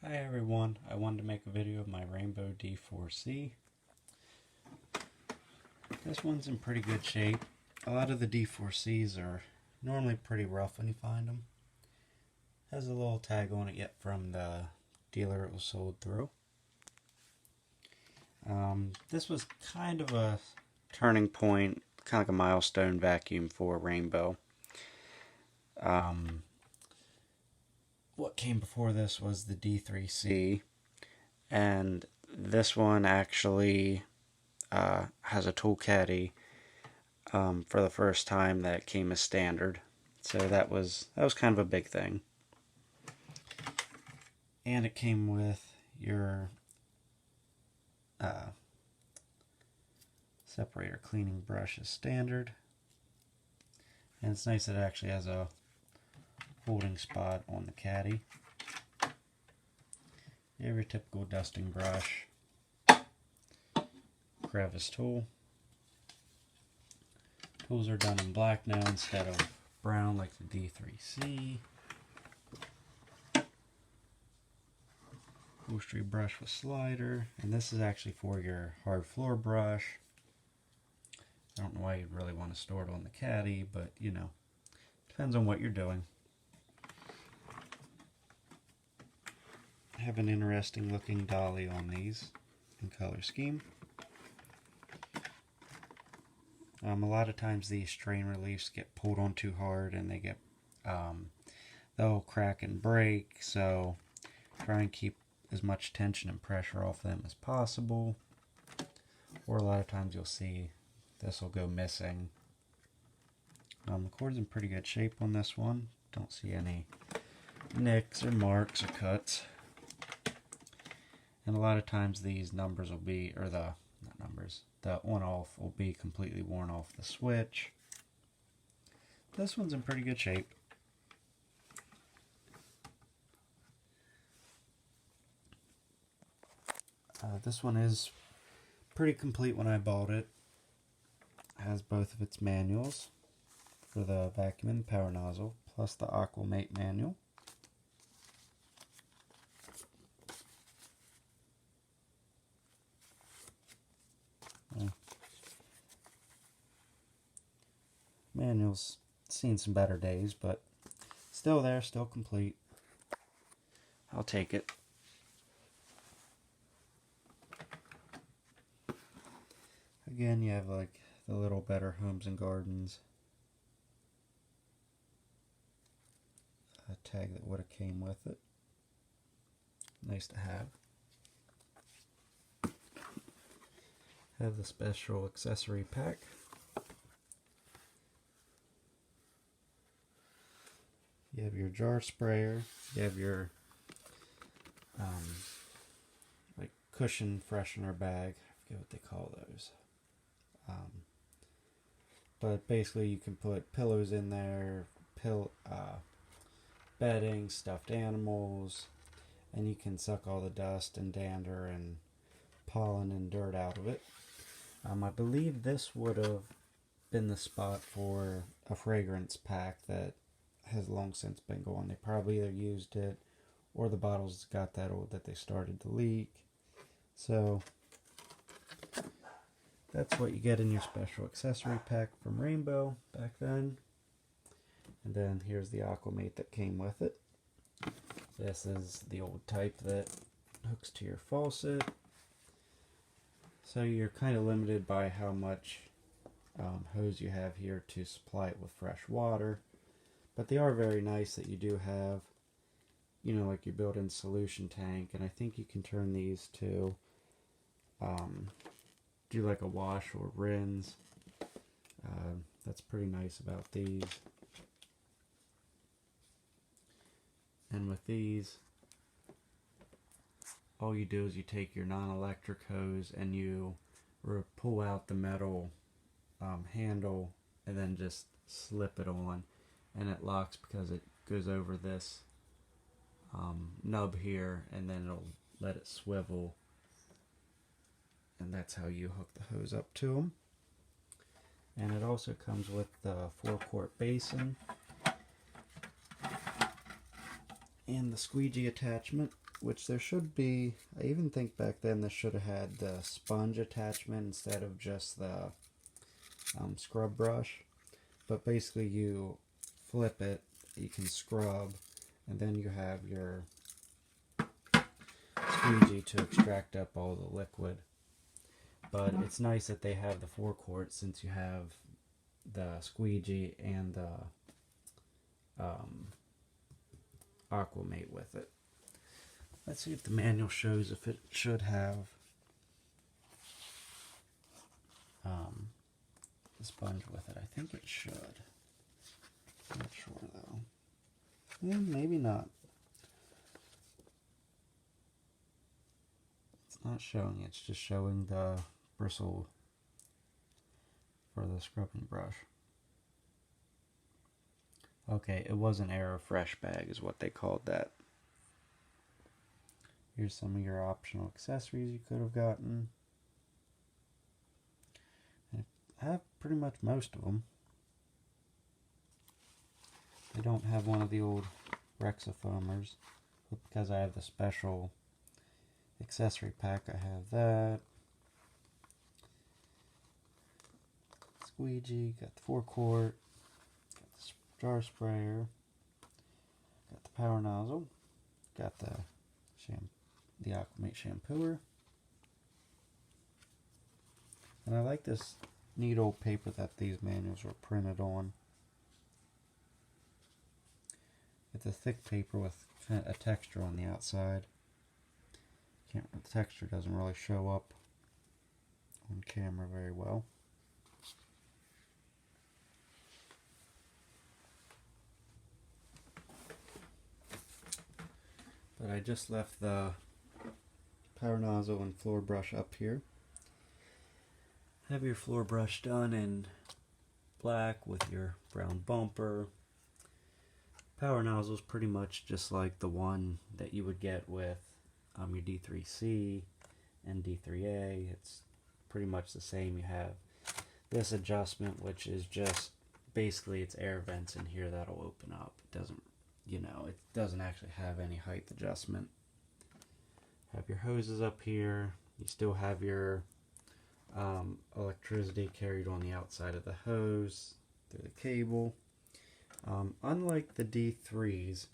Hi everyone, I wanted to make a video of my rainbow D4C. This one's in pretty good shape. A lot of the D4Cs are normally pretty rough when you find them. Has a little tag on it yet from the dealer it was sold through. This was kind of a turning point, kind of like a milestone vacuum for rainbow. What came before this was the D3C, and this one actually has a tool caddy for the first time that came as standard. So that was kind of a big thing. And it came with your separator cleaning brush as standard. And it's nice that it actually has a holding spot on the caddy. You have your typical dusting brush, crevice tool. Tools are done in black now instead of brown like the D3C. Upholstery brush with slider, and this is actually for your hard floor brush. I don't know why you'd really want to store it on the caddy, but you know, depends on what you're doing. I have an interesting looking dolly on these in color scheme. A lot of times these strain reliefs get pulled on too hard and they get they'll crack and break, so try and keep as much tension and pressure off them as possible. Or a lot of times you'll see this will go missing. The cord's in pretty good shape on this one. Don't see any nicks or marks or cuts. And a lot of times these numbers will be, or the on-off will be completely worn off the switch. This one's in pretty good shape. This one is pretty complete when I bought it. It has both of its manuals for the vacuum and power nozzle, plus the Aqua Mate manual. Manual's seen some better days, but still there, still complete. I'll take it. Again, you have like the little Better Homes and Gardens tag that would have came with it. Nice to have. Have the special accessory pack. You have your jar sprayer. You have your like cushion freshener bag. I forget what they call those. But basically, you can put pillows in there, bedding, stuffed animals, and you can suck all the dust and dander and pollen and dirt out of it. I believe this would have been the spot for a fragrance pack that has long since been gone. They probably either used it or the bottles got that old that they started to leak. So that's what you get in your special accessory pack from Rainbow back then. And then here's the Aqua Mate that came with it. This is the old type that hooks to your faucet. So you're kind of limited by how much hose you have here to supply it with fresh water. But they are very nice that you do have, you know, like your built-in solution tank. And I think you can turn these to do like a wash or rinse. That's pretty nice about these. And with these, all you do is you take your non-electric hose and you pull out the metal handle and then just slip it on, and it locks because it goes over this nub here, and then it'll let it swivel, and that's how you hook the hose up to them. And it also comes with the 4-quart basin and the squeegee attachment, which there should be. I even think back then this should have had the sponge attachment instead of just the scrub brush. But basically you flip it, you can scrub, and then you have your squeegee to extract up all the liquid. But it's nice that they have the forecourt, since you have the squeegee and the Aqua Mate with it. Let's see if the manual shows if it should have the sponge with it. I think it should. Not sure though. Yeah, maybe not. It's not showing, it's just showing the bristle for the scrubbing brush. Okay, it was an AeroFresh bag is what they called that. Here's some of your optional accessories you could have gotten. I have pretty much most of them. I don't have one of the old Rexifoamers, but because I have the special accessory pack, I have that. Squeegee, got the forecourt, got the jar sprayer, got the power nozzle, got the Aqua Mate shampooer. And I like this neat old paper that these manuals were printed on. It's a thick paper with a texture on the outside. The texture doesn't really show up on camera very well. But I just left the power nozzle and floor brush up here. Have your floor brush done in black with your brown bumper. Power nozzle is pretty much just like the one that you would get with your D4C and D3A. It's pretty much the same. You have this adjustment, which is just basically it's air vents in here that'll open up. It doesn't, it doesn't actually have any height adjustment. Have your hoses up here. You still have your electricity carried on the outside of the hose through the cable. Unlike the D3s,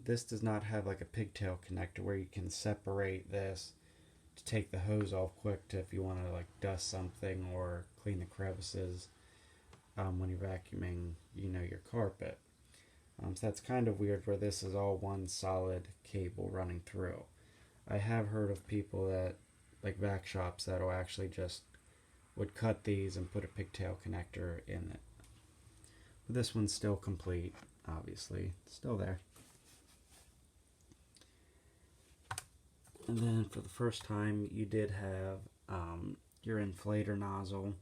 this does not have like a pigtail connector where you can separate this to take the hose off quick to if you want to like dust something or clean the crevices when you're vacuuming, your carpet. So that's kind of weird where this is all one solid cable running through. I have heard of people that, like vac shops, that'll actually just would cut these and put a pigtail connector in it. But this one's still complete, obviously. It's still there. And then for the first time, you did have your inflator nozzle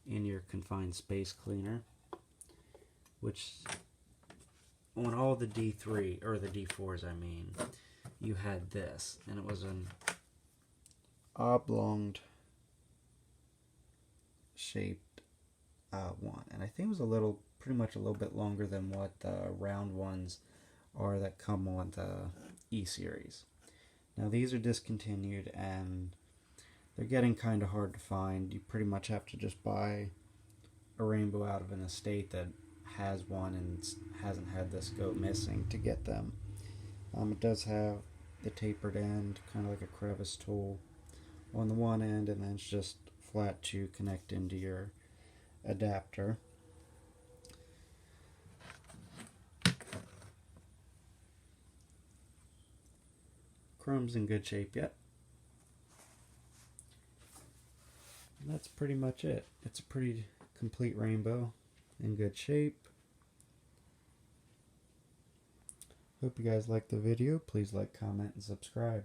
and your confined space cleaner, which on all the D3, or the D4s I mean, you had this, and it was an oblonged shaped one, and I think it was pretty much a little bit longer than what the round ones are that come on the E-series. Now these are discontinued and they're getting kind of hard to find. You pretty much have to just buy a rainbow out of an estate that has one and hasn't had this go missing to get them. It does have the tapered end, kind of like a crevice tool on the one end, and then it's just flat to connect into your adapter. Chrome's in good shape yet. And that's pretty much it. It's a pretty complete rainbow in good shape. Hope you guys liked the video. Please like, comment, and subscribe.